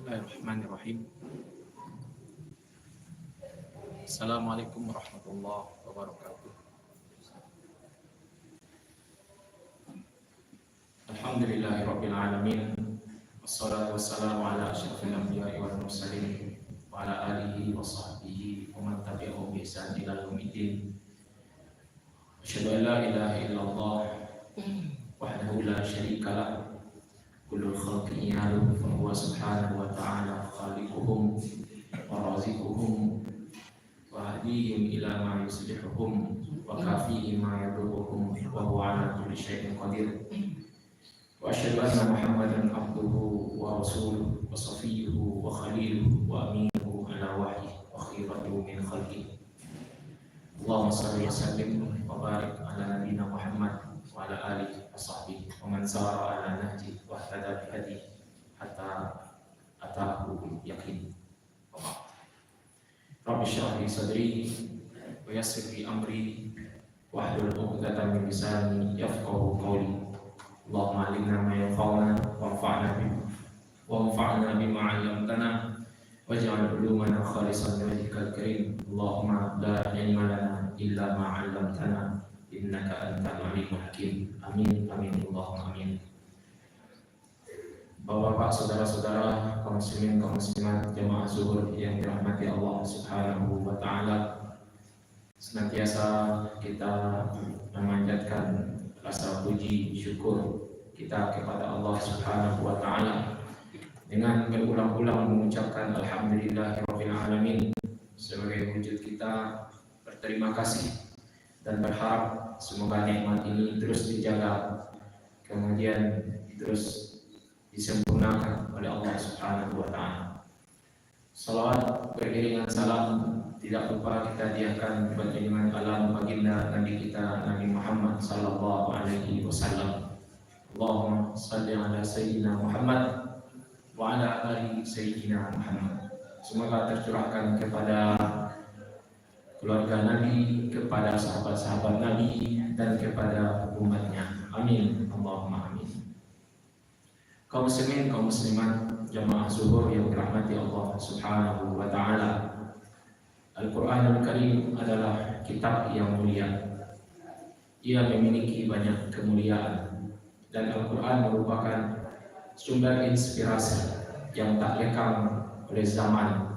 Bismillahirrahmanirrahim. Assalamualaikum warahmatullahi wabarakatuh. Alhamdulillahirabbil alamin. Wassalatu wassalamu ala asyrafil anbiya'i wal mursalin wa ala alihi wa sahbihi wa man tabi'ahum bi ihsan ila yaumiddin. Asyhadu an la ilaha illallah wahdahu la syarika lah. Kullu khalqin yalu fa huwa subhanahu wa ta'ala khaliquhum wa raziquhum wa hadihim ila ma yuslihuhum wa kafihim ma yadurruhum wa huwa ala kulli syai'in qadir. Wa asyhadu anna Muhammadan abduhu wa rasuluhu wa safiyyuhu wa khaliluhu wa aminuhu ala wahyihi wa khiratuhu min khalqihi. Allahumma shalli wa sallim wa barik ala nabiyyina Muhammad wa ala alihi wa sahbihi wa man sara ala nahji wa ihtada bi hadihi hatta atahu yaqin. Rabbi shrah li sadri wa yassir li amri wahlul 'uqdatam min lisani yafqahu qawli. Allahumma 'allimna ma yanfa'una wanfa'na bima 'allamtana waj'al 'ulumana khalishan li wajhikal karim. Allahumma la ilma lana illa ma 'allamtana innaka antal alimul hakim. Amin amin Allahumma amin. Bapak-bapak, saudara-saudara, kaum muslimin, kaum muslimat, jemaah zuhur yang dirahmati Allah Subhanahu wa taala. Senantiasa kita memanjatkan rasa puji syukur kita kepada Allah Subhanahu wa taala dengan berulang-ulang mengucapkan alhamdulillahirabbil alamin sebagai wujud kita berterima kasih dan berharap semoga nikmat ini terus dijaga, kemudian terus disempurnakan oleh Allah Subhanahu wa taala. Salawat beriringan salam tidak lupa kita hadiahkan kepada junjungan alam baginda Nabi kita Nabi Muhammad sallallahu alaihi wasallam. Allahumma shalli ala sayyidina Muhammad wa ala ali sayyidina Muhammad. Semoga tercurahkan kepada keluarga Nabi, kepada sahabat-sahabat Nabi, dan kepada umatnya. Amin. Allahumma amin. Kaum muslimin, kaum muslimat, jamaah zuhur yang dirahmati Allah Subhanahu wa taala. Al-Qur'anul Karim adalah kitab yang mulia. Ia memiliki banyak kemuliaan dan Al-Qur'an merupakan sumber inspirasi yang tak lekang oleh zaman,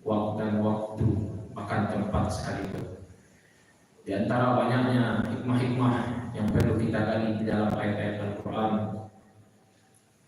waktu, bahkan tempat sekalipun. Di antara banyaknya hikmah-hikmah yang perlu kita gali di dalam ayat-ayat Al-Quran,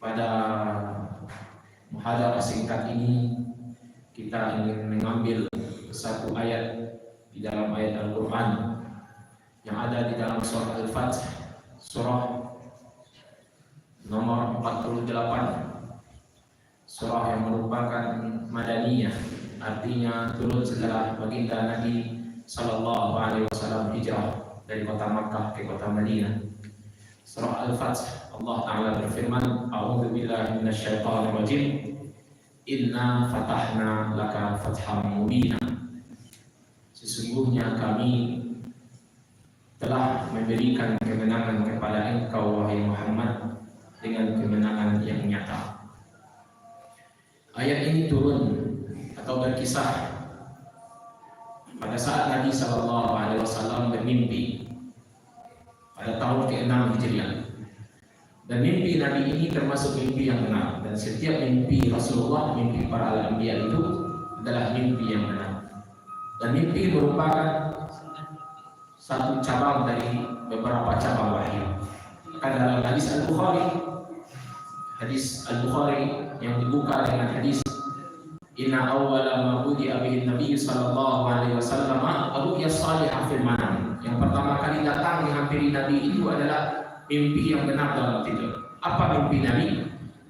pada muhadarah singkat ini kita ingin mengambil satu ayat di dalam ayat Al-Quran yang ada di dalam surah Al-Fatih, surah nomor 48, surah yang merupakan Madaniyah, artinya turun setelah baginda Nabi sallallahu alaihi wasallam hijrah dari kota Makkah ke kota Madinah. Surah Al-Fatih, Allah Ta'ala berfirman, A'udzu billahi minasyaitonir rajim. Inna fatahna laka fatham mubina. Sesungguhnya kami telah memberikan kemenangan kepada engkau wahai Muhammad dengan kemenangan yang nyata. Ayat ini turun atau berkisah pada saat Nabi sallallahu alaihi wasallam bermimpi pada tahun ke-6 Hijriah. Dan mimpi Nabi ini termasuk mimpi yang benar, dan setiap mimpi Rasulullah, mimpi para anbiya itu adalah mimpi yang benar. Dan mimpi merupakan satu cabang dari beberapa cabang wahyu. Maka dalam hadis Al-Bukhari yang dibuka dengan hadis Inna awwala ma budi'a bihi Nabi sallallahu alaihi wasallam ar-ru'ya salihah fil manam. Yang pertama kali datang menghampiri Nabi itu adalah mimpi yang benar dalam tidur. Apa mimpi Nabi?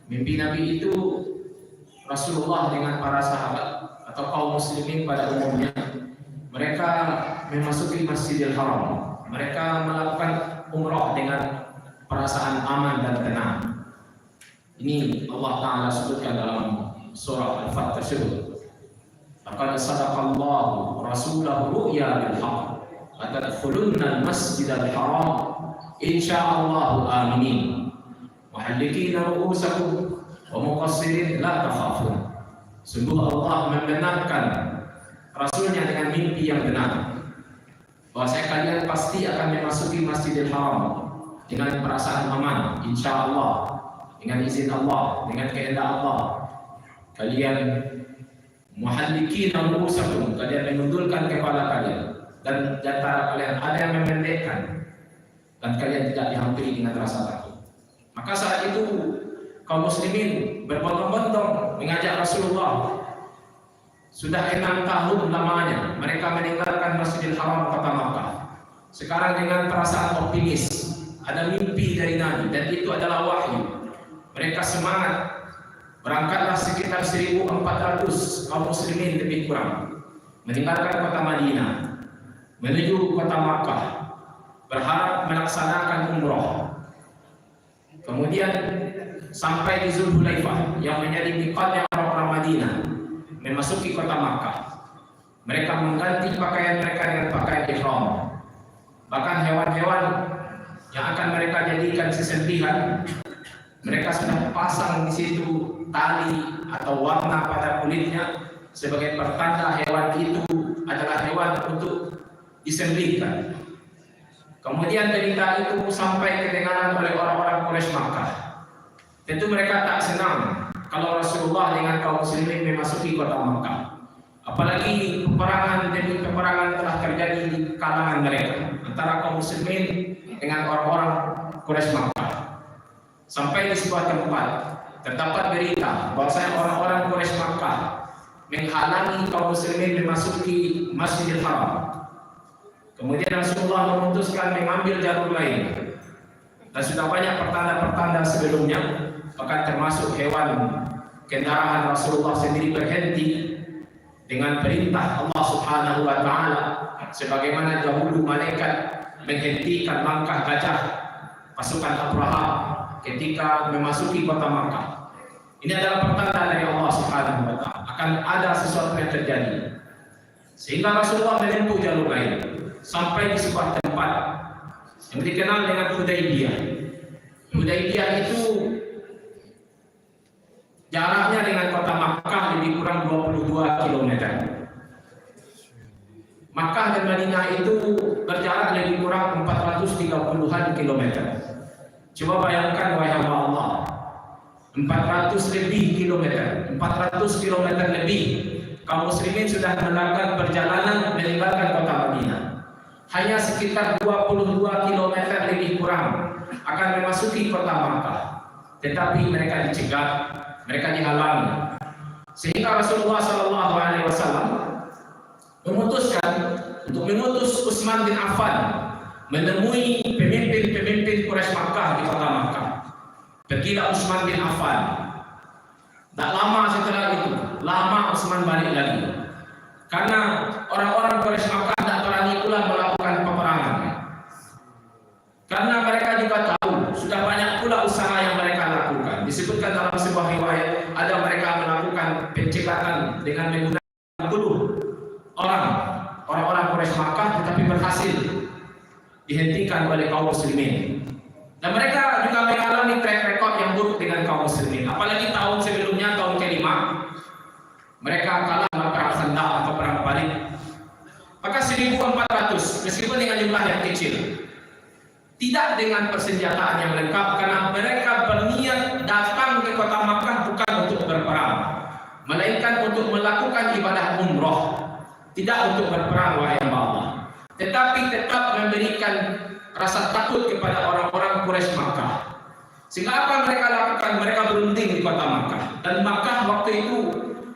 Mimpi Nabi itu Rasulullah dengan para sahabat atau kaum muslimin pada umumnya, mereka memasuki Masjidil Haram. Mereka melakukan umrah dengan perasaan aman dan tenang. Ini Allah Ta'ala sebutkan dalam surah Al-Fatih tersebut. Laqad sadaqallahu rasulahu ru'ya bil haqq atadkhulunna al-masjidal haram insyaallah aminin muhallikina ru'usakum wa muqassirin la takhafun. Sungguh Allah membenarkan Rasulnya dengan mimpi yang benar, bahwa kalian pasti akan memasuki Masjidil Haram dengan perasaan aman, insya Allah, dengan izin Allah, dengan kehendak Allah. Kalian muhallikin ru'usakum, kalian menundulkan kepala kalian, dan di antara kalian ada yang memendekkan, dan kalian tidak dihampiri dengan rasa takut. Maka saat itu kaum muslimin berbondong-bondong mengajak Rasulullah. Sudah 6 tahun lamanya mereka meninggalkan Masjidil Haram kota Makkah. Sekarang dengan perasaan optimis, ada mimpi dari Nabi dan itu adalah wahyu. Mereka semangat. Berangkatlah sekitar 1.400 kaum muslimin lebih kurang meninggalkan kota Madinah menuju kota Makkah, berharap melaksanakan umroh. Kemudian sampai di Zulhulaifah yang menjadi miqatnya orang-orang Madinah, memasuki kota Makkah. Mereka mengganti pakaian mereka dengan pakaian ihram. Bahkan hewan-hewan yang akan mereka jadikan sesembelihan, mereka sudah pasang di situ tali atau warna pada kulitnya sebagai pertanda hewan itu adalah hewan untuk disembelihkan. Kemudian berita itu sampai kedengaran oleh orang-orang Quraisy Makkah. Tentu mereka tak senang kalau Rasulullah dengan kaum muslimin memasuki kota Makkah. Apalagi peperangan demi peperangan telah terjadi di kalangan mereka antara kaum muslimin dengan orang-orang Quraisy Makkah. Sampai di sebuah tempat terdapat berita bahwasanya orang-orang Quraisy Makkah menghalangi kaum muslimin memasuki Masjidil Haram. Kemudian Rasulullah memutuskan mengambil jalur lain. Dan sudah banyak pertanda-pertanda sebelumnya, bahkan termasuk hewan kendaraan Rasulullah sendiri berhenti dengan perintah Allah Subhanahu wa taala, sebagaimana dahulu malaikat menghentikan langkah gajah pasukan Abraha ketika memasuki kota Makkah. Ini adalah pertanda dari Allah Subhanahu wa taala akan ada sesuatu yang terjadi. Sehingga Rasulullah menempuh jalur lain sampai di sebuah tempat yang dikenal dengan Hudaybiyah. Hudaybiyah itu jaraknya dengan kota Makkah lebih kurang 22 km. Makkah dan Madinah itu berjarak lebih kurang 430-an kilometer. Coba bayangkan wahai hamba Allah, 400 lebih kilometer, 400 kilometer lebih kaum muslimin sudah melakukan perjalanan meninggalkan kota Madinah. Hanya sekitar 22 km lebih kurang akan memasuki kota Makkah. Tetapi mereka dicegat, mereka dihalangi. Sehingga Rasulullah SAW memutuskan untuk mengutus Utsman bin Affan menemui pemimpin-pemimpin Quraisy Makkah di kota Makkah. Pergilah Utsman bin Affan. Tak lama setelah itu, lama Utsman balik lagi. Karena orang-orang Quraisy Makkah tak berani pula melakukan peperangan. Karena mereka juga tahu sudah banyak pula usaha yang mereka lakukan. Disebutkan dalam sebuah riwayat ada mereka melakukan pencegatan dengan menggunakan 10 orang-orang Quraisy Makkah, tetapi berhasil dihentikan oleh kaum muslimin. Dan mereka juga mengalami track record yang buruk dengan kaum muslimin. Apalagi tahun sebelumnya, tahun ke-5, mereka kalah dalam perang Khandaq atau perang Balik. Maka 1.400, meskipun dengan jumlah yang kecil, tidak dengan persenjataan yang lengkap, karena mereka berniat datang ke kota Makkah bukan untuk berperang, melainkan untuk melakukan ibadah umroh, tidak untuk berperang wahai Allah. Tetapi tetap memberikan rasa takut kepada orang-orang Quraisy Makkah. Sehingga apa mereka lakukan? Mereka berunding di kota Makkah. Dan Makkah waktu itu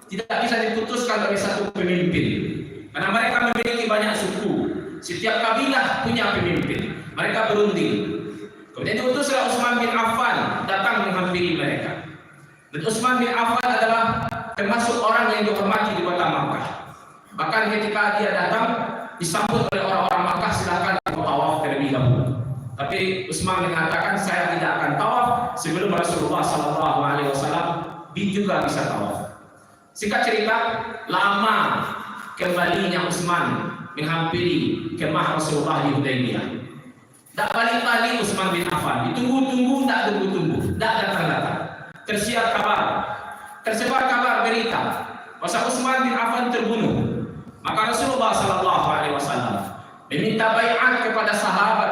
tidak bisa diputuskan oleh satu pemimpin, karena mereka memiliki banyak suku. Setiap kabilah punya pemimpin. Mereka berunding. Kemudian diutuslah Utsman bin Affan datang menghampiri mereka. Dan Utsman bin Affan adalah termasuk orang yang dihormati di kota Makkah. Bahkan ketika dia datang, disambut oleh orang-orang Makkah, silakan tawaf terlebih dahulu. Tapi Utsman mengatakan, saya tidak akan tawaf sebelum Rasulullah SAW juga bisa tawaf. Singkat cerita, lama kembalinya Utsman menghampiri kemah Rasulullah di Hudaybiyah. Tak balik-balik Utsman bin Affan, ditunggu-tunggu, tak tunggu-tunggu, tak datang-datang. tersiar kabar, tersebar kabar berita bahwa Utsman bin Affan terbunuh. Maka Rasulullah sallallahu alaihi wasallam meminta baiat kepada sahabat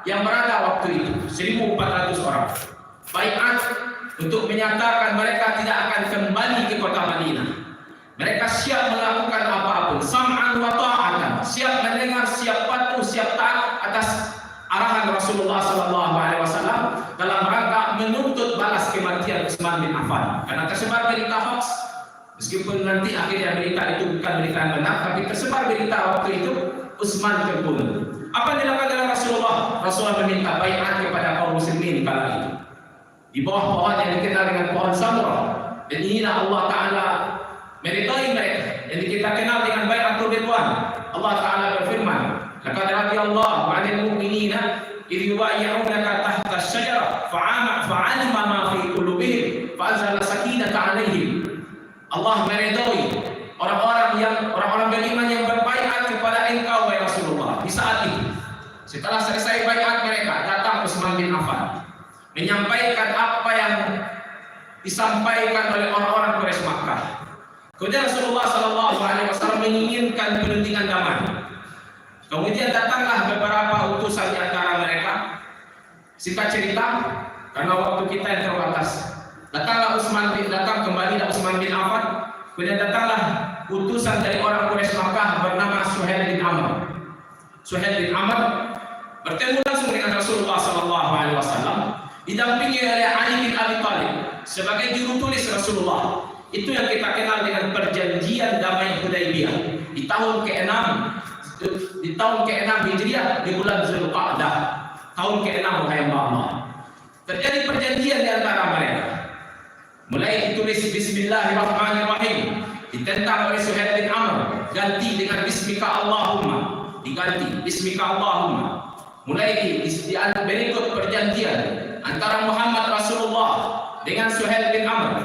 yang berada waktu itu 1.400 orang. Baiat untuk menyatakan mereka tidak akan kembali ke kota Madinah. Mereka siap melakukan apapun, sam'an wa ta'atan, siap mendengar, siap patuh, siap taat atas arahan Rasulullah sallallahu alaihi wasallam dalam rangka menuntut balas kematian Utsman bin Affan. Karena tersebar berita hoax, meskipun nanti akhirnya berita itu bukan berita yang benar, tapi tersebar berita waktu itu Utsman terbunuh. Apa yang dilakukan oleh Rasulullah? Rasulullah meminta baiat kepada kaum muslimin kala itu di bawah pohon yang dikenal dengan pohon Samurah. Dan inilah Allah Ta'ala meridai mereka yang kita kenal dengan baiatul ridwan. Allah Ta'ala berfirman, laqad radiyallahu 'anil mu'minina idh yubayyi'unaka tahta asy-syajarah fa'alima ma fi qulubihim fa'anzala sakinata 'alaihim. Allah meridai orang-orang beriman yang berbaiat kepada engkau wahai Rasulullah. Di saat itu, setelah selesai baiat mereka, datang Utsman bin Affan menyampaikan apa yang disampaikan oleh orang-orang Quraisy Makkah. Kemudian Rasulullah sallallahu alaihi wasallam menginginkan penundingan damai. Kemudian datanglah beberapa utusan di antara mereka. Singkat cerita, karena waktu kita yang terbatas, datang kembali Utsman bin Affan. Kemudian datanglah utusan dari orang Quraisy Makkah bernama Suhail bin Amr. Suhail bin Amr bertemu langsung dengan Rasulullah sallallahu alaihi wasallam, didampingi oleh Ali bin Abi Thalib sebagai juru tulis Rasulullah. Itu yang kita kenal dengan perjanjian damai Hudaybiyah di tahun ke-6 Hijriah di bulan Zulqa'dah, tahun ke-6 wahai Allah. Terjadi perjanjian di antara mereka. Mulai ditulis Bismillahirrahmanirrahim, ditentang oleh Suhail bin Amr, ganti dengan Bismika Allahumma, diganti Bismika Allahumma. Mulai berikut perjanjian antara Muhammad Rasulullah dengan Suhail bin Amr,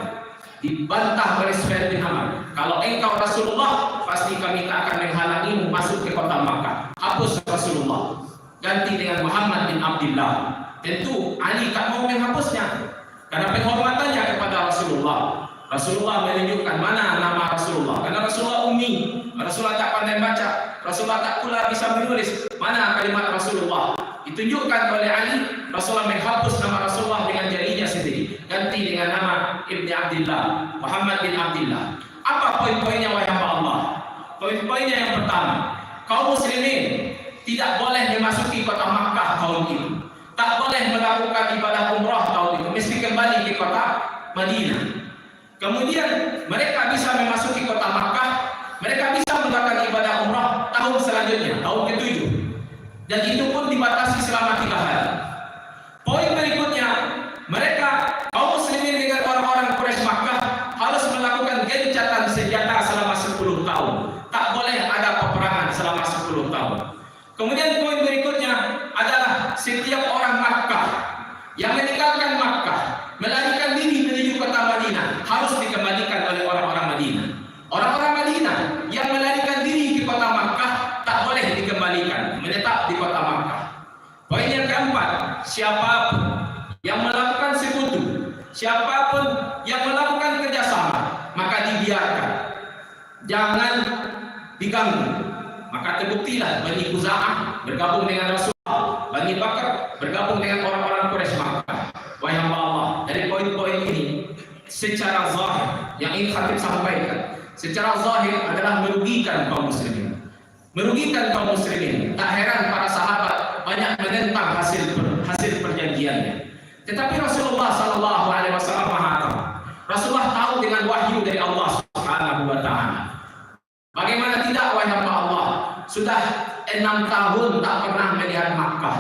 dibantah oleh Suhail bin Amr, kalau engkau Rasulullah pasti kami tak akan menghalangimu masuk ke kota Makkah. Hapus Rasulullah, ganti dengan Muhammad bin Abdullah. Tentu Ali tak mau menghapusnya karena penghormatannya kepada Rasulullah. Rasulullah menunjukkan mana nama Rasulullah, karena Rasulullah ummi, Rasulullah tak pandai baca, Rasulullah tak pula bisa menulis mana kalimat Rasulullah. Ditunjukkan oleh Ali, Rasulullah menghapus nama Rasulullah dengan jarinya sendiri, ganti dengan nama Ibni Abdullah, Muhammad bin Abdullah. Apa poin-poinnya wahai hamba Allah? Poin-poinnya yang pertama, kaum muslimin tidak boleh memasuki kota Makkah tahun itu, tak boleh melakukan ibadah umrah tahun itu, mesti kembali ke kota Madinah. Kemudian mereka bisa memasuki kota Makkah, mereka bisa melakukan ibadah umrah tahun selanjutnya, tahun ke-7, dan itu pun dibatasi selama 3 hari. Poin berikutnya, mereka kaum muslimin dengan orang-orang Quraisy Makkah harus melakukan gencatan senjata selama 10 tahun. Tak boleh ada peperangan selama 10 tahun. Kemudian poin berikutnya adalah setiap orang Makkah yang meninggalkan Makkah, melarikan diri menuju kota Madinah, harus dikembalikan oleh orang-orang Madinah. Orang-orang Madinah yang melarikan diri ke kota Makkah tak boleh dikembalikan, menetap di kota Makkah. Poin yang keempat, siapapun yang melakukan sekutu, siapapun yang melakukan kerjasama, maka dibiarkan, jangan diganggu. Maka terbuktilah Bani Khuza'ah bergabung dengan Rasulullah, Bani Bakar bergabung dengan orang-orang Quraisy Makkah. Wahai hamba Allah, dari poin-poin ini secara zahir yang ingin khatib sampaikan, secara zahir adalah merugikan kaum muslimin. Merugikan kaum muslimin. Tak heran para sahabat banyak menentang hasil perjanjiannya. Tetapi Rasulullah sallallahu alaihi wasallam Maha tahu. Rasulullah tahu dengan wahyu dari Allah Subhanahu wa taala. Bagaimana tidak wahai hamba Allah? Sudah 6 tahun tak pernah melihat Makkah.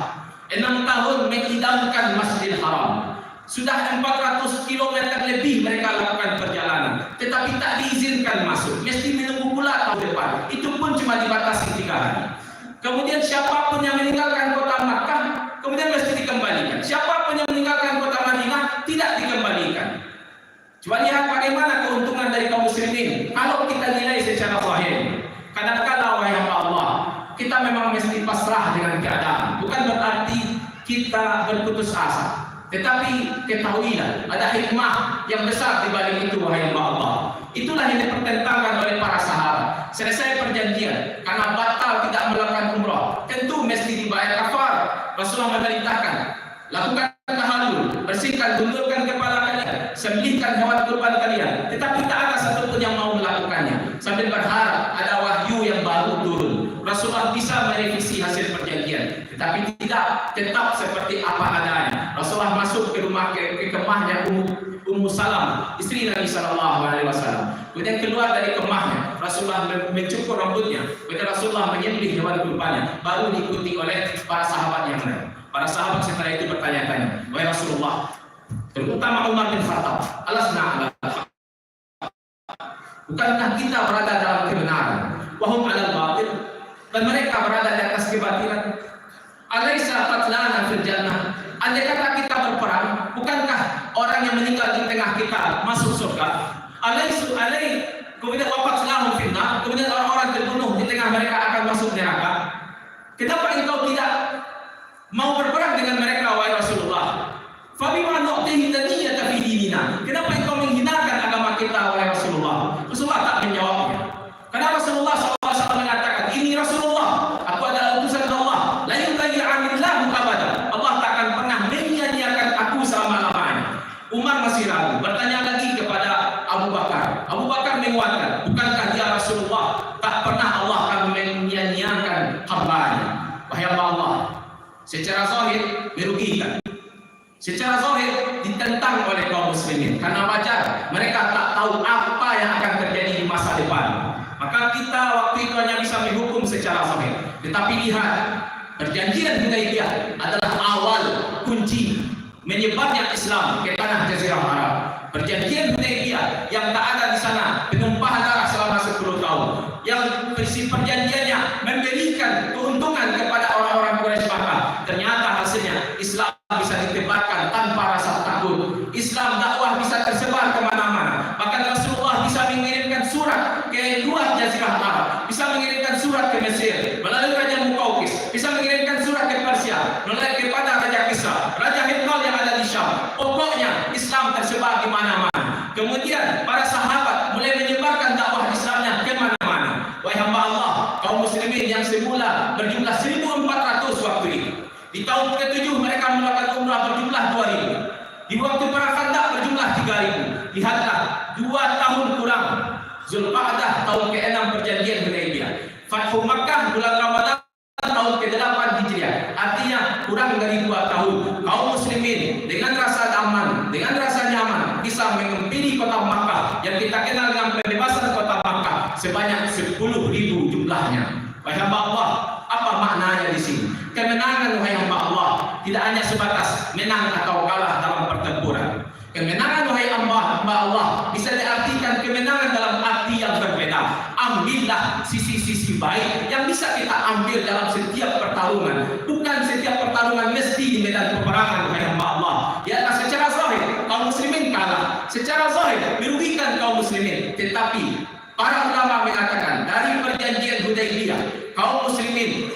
6 tahun mengidamkan Masjidil Haram. Sudah 400 km lebih mereka lakukan perjalanan, tetapi tak diizinkan masuk. Mesti menunggu pula tahun depan. Itu pun cuma dibatasi 3 hari. Kemudian siapapun yang meninggalkan kota Makkah, kemudian mesti dikembalikan. Siapapun yang meninggalkan kota Madinah, tidak dikembalikan. Coba lihat bagaimana keuntungan dari kaum muslimin. Kalau kita nilai secara zahir, kadang-kadang wahai hamba Allah, kita memang mesti pasrah dengan keadaan. Bukan berarti kita berputus asa. Tetapi ketahuilah, ada hikmah yang besar di balik itu, wahai hamba Allah. Itulah yang dipertentangkan oleh para sahabat. Selesai perjanjian, karena batal tidak melakukan umrah, tentu mesti dibayar kafar. Rasulullah memerintahkan, lakukan tahallul, bersihkan, gundulkan kepala kalian, sembelihkan hewan kurban kalian. Tetapi tak ada satupun yang mau melakukannya, sambil berharap ada wahyu yang baru turun. Rasulullah bisa merevisi hasil perjanjian, tetapi tidak, tetap seperti apa adanya. Rasulullah masuk ke rumah ke kemahnya Ummu Salam, istri Nabi Sallallahu Alaihi Wasallam. Kemudian keluar dari kemahnya, Rasulullah mencukur rambutnya, kemudian Rasulullah menyembelih hewan kurbannya, baru diikuti oleh para sahabat yang lain. Para sahabat setelah itu bertanya-tanya, wahai Rasulullah, terutama Umar bin Khattab, alasna ala, bukankah kita berada dalam kebenaran? Wahum alal batil, dan mereka berada di atas kebatilan. Alaysa qatlana fil jannah, andai kata kita berperang, bukankah orang yang meninggal di tengah kita masuk surga? Kemudian wafat selama fitnah, kemudian orang-orang terbunuh di tengah mereka akan masuk neraka. Kenapa engkau tidak mau berperang dengan mereka, wahai Rasulullah? Fabima nu'tihi tadiyata fi dinina, kenapa engkau menghinakan agama kita, wahai Rasulullah? Rasulullah tak menjawabnya. Karena Rasulullah SAW mengatakan, ini Rasulullah, aku adalah utusan Allah, la yughayyi'anillahu abada, Allah tak akan pernah menyia-nyiakan aku selama-lamanya. Umar masih ragu, bertanya lagi kepada Abu Bakar. Abu Bakar menguatkan, bukankah dia Rasulullah, tak pernah Allah akan menyia-nyiakan hambanya. Wahai Allah, secara zahir merugikan, secara zahir ditentang oleh kaum muslimin, karena wajar mereka tak tahu apa yang akan terjadi di masa depan. Maka kita waktu itu hanya bisa menghukum secara zahir. Tetapi lihat, perjanjian Hudaybiyah adalah awal kunci menyebarnya Islam ke tanah Jazirah Arab. Perjanjian Hudaybiyah yang tak ada di sana penumpahan darah selama 10 tahun, yang isi perjanjiannya memberikan keuntungan kepada orang-orang Quraisy Makkah. Ternyata hasilnya Islam bisa ditebarkan tanpa rasa takut. Islam dakwah bisa tersebar kemana-mana. Bahkan Rasulullah bisa mengirimkan surat ke luar Jazirah Arab, bisa mengirimkan surat ke Mesir melalui Raja Muqawqis, bisa mengirimkan surat ke Persia melalui kepada Raja Kisra, Raja Hirqal yang ada di Syam. Pokoknya Islam tersebar di mana-mana. Kemudian para sahabat mulai menyebarkan dakwah Islamnya ke mana-mana. Wahai hamba Allah, kaum muslimin yang semula berjumlah 1.400 waktu itu, di tahun ke-7 mereka melakukan umrah berjumlah 2.000. Di waktu perang Khandaq berjumlah 3.000. Lihatlah, 2 tahun kurang. Zulqa'dah tahun ke-6 perjanjian Hudaybiyah. Fathu Makkah bulan Ramadan tahun ke-8 Hijriah. Artinya kurang dari 2 tahun. Kaum muslimin dengan rasa aman, dengan rasa nyaman bisa mengempiri kota Makkah yang kita kenal dengan pembebasan kota Makkah sebanyak 10.000 jumlahnya. Wahai hamba Allah, apa maknanya di sini? Kemenangan, wahai hamba Allah, tidak hanya sebatas menang atau kalah dalam pertempuran. Kemenangan, wahai hamba Allah, bisa diartikan kemenangan dalam arti yang berbeda. Ambillah sisi-sisi baik yang bisa kita ambil dalam setiap pertarungan. Bukan setiap pertarungan mesti di medan peperangan, wahai hamba Allah. Ya, secara zahir kaum muslimin kalah, secara zahir merugikan kaum muslimin. Tetapi para ulama mengatakan dari perjanjian Hudaybiyah, kaum muslimin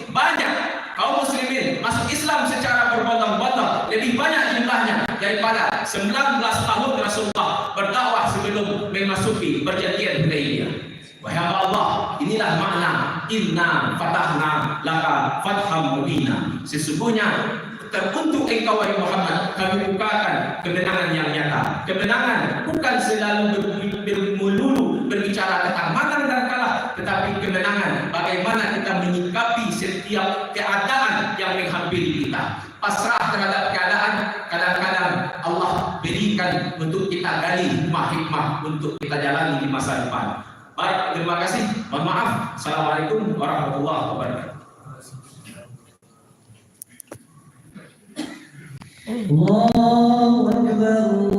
masuk Islam secara berbondong-bondong, lebih banyak jumlahnya daripada 19 tahun Rasulullah berdakwah sebelum memasuki perjanjian Hudaybiyah. Wahai hamba Allah, inilah makna inna fatahna laka fatham mubina. Sesungguhnya teruntuk engkau, wahai Muhammad, kami bukakan kemenangan yang nyata. Kemenangan bukan selalu melulu berbicara tentang menang dan kalah, tetapi kemenangan bagaimana kita menyikapi setiap keadaan yang menghampiri kita. Pasrah terhadap keadaan, kadang-kadang Allah berikan untuk kita gali hikmah untuk kita jalani di masa depan. Baik, terima kasih. Mohon maaf. Assalamualaikum warahmatullahi wabarakatuh. Allahu Akbar.